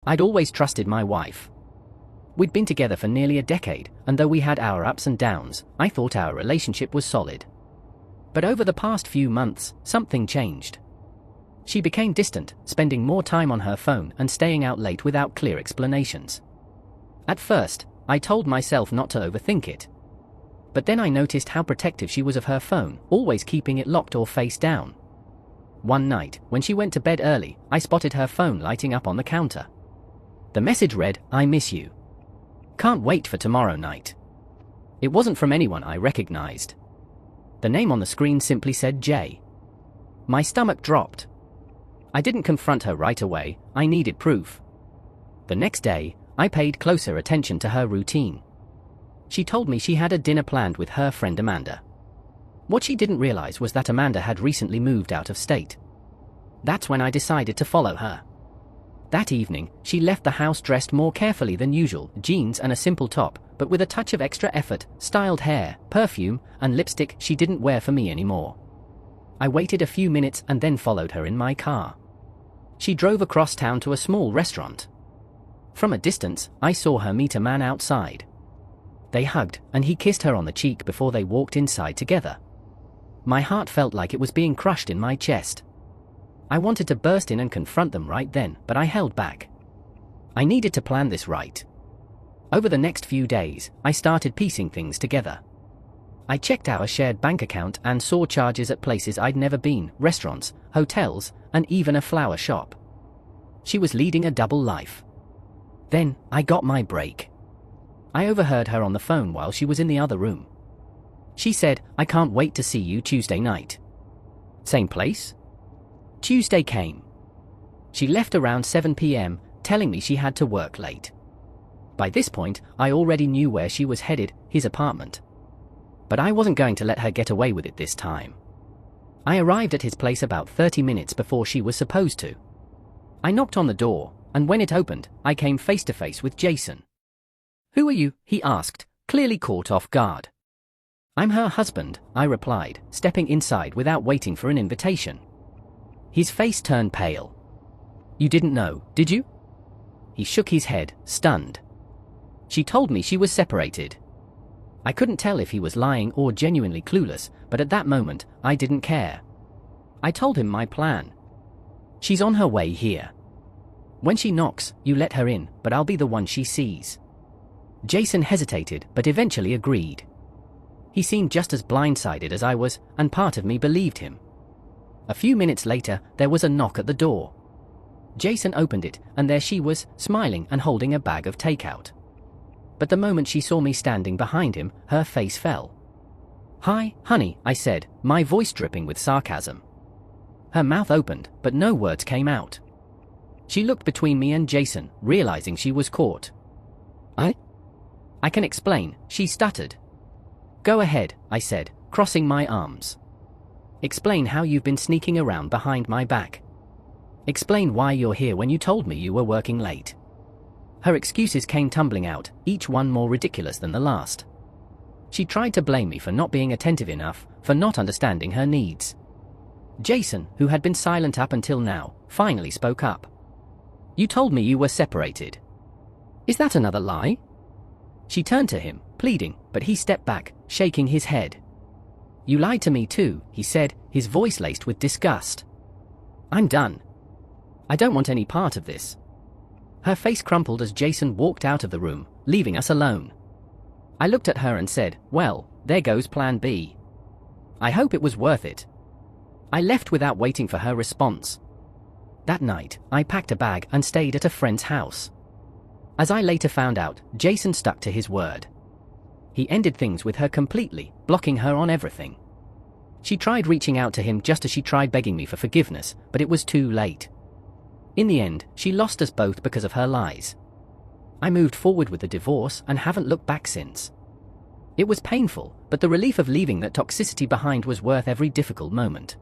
I'd always trusted my wife. We'd been together for nearly a decade, and though we had our ups and downs, I thought our relationship was solid. But over the past few months, something changed. She became distant, spending more time on her phone and staying out late without clear explanations. At first, I told myself not to overthink it. But then I noticed how protective she was of her phone, always keeping it locked or face down. One night, when she went to bed early, I spotted her phone lighting up on the counter. The message read, "I miss you. Can't wait for tomorrow night." It wasn't from anyone I recognized. The name on the screen simply said Jay. My stomach dropped. I didn't confront her right away, I needed proof. The next day, I paid closer attention to her routine. She told me she had a dinner planned with her friend Amanda. What she didn't realize was that Amanda had recently moved out of state. That's when I decided to follow her. That evening, she left the house dressed more carefully than usual, jeans and a simple top, but with a touch of extra effort, styled hair, perfume, and lipstick she didn't wear for me anymore. I waited a few minutes and then followed her in my car. She drove across town to a small restaurant. From a distance, I saw her meet a man outside. They hugged, and he kissed her on the cheek before they walked inside together. My heart felt like it was being crushed in my chest. I wanted to burst in and confront them right then, but I held back. I needed to plan this right. Over the next few days, I started piecing things together. I checked our shared bank account and saw charges at places I'd never been, restaurants, hotels, and even a flower shop. She was leading a double life. Then, I got my break. I overheard her on the phone while she was in the other room. She said, "I can't wait to see you Tuesday night." Same place? Tuesday came. She left around 7 p.m., telling me she had to work late. By this point, I already knew where she was headed, his apartment. But I wasn't going to let her get away with it this time. I arrived at his place about 30 minutes before she was supposed to. I knocked on the door, and when it opened, I came face to face with Jason. "Who are you?" he asked, clearly caught off guard. "I'm her husband," I replied, stepping inside without waiting for an invitation. His face turned pale. "You didn't know, did you?" He shook his head, stunned. "She told me she was separated." I couldn't tell if he was lying or genuinely clueless, but at that moment, I didn't care. I told him my plan. "She's on her way here. When she knocks, you let her in, but I'll be the one she sees." Jason hesitated, but eventually agreed. He seemed just as blindsided as I was, and part of me believed him. A few minutes later, there was a knock at the door. Jason opened it, and there she was, smiling and holding a bag of takeout. But the moment she saw me standing behind him, her face fell. "Hi, honey," I said, my voice dripping with sarcasm. Her mouth opened, but no words came out. She looked between me and Jason, realizing she was caught. I can explain," she stuttered. "Go ahead," I said, crossing my arms. "Explain how you've been sneaking around behind my back. Explain why you're here when you told me you were working late." Her excuses came tumbling out, each one more ridiculous than the last. She tried to blame me for not being attentive enough, for not understanding her needs. Jason, who had been silent up until now, finally spoke up. "You told me you were separated. Is that another lie?" She turned to him, pleading, but he stepped back, shaking his head. "You lied to me too," he said, his voice laced with disgust. "I'm done. I don't want any part of this." Her face crumpled as Jason walked out of the room, leaving us alone. I looked at her and said, "Well, there goes plan B. I hope it was worth it." I left without waiting for her response. That night, I packed a bag and stayed at a friend's house. As I later found out, Jason stuck to his word. He ended things with her completely, blocking her on everything. She tried reaching out to him just as she tried begging me for forgiveness, but it was too late. In the end, she lost us both because of her lies. I moved forward with the divorce and haven't looked back since. It was painful, but the relief of leaving that toxicity behind was worth every difficult moment.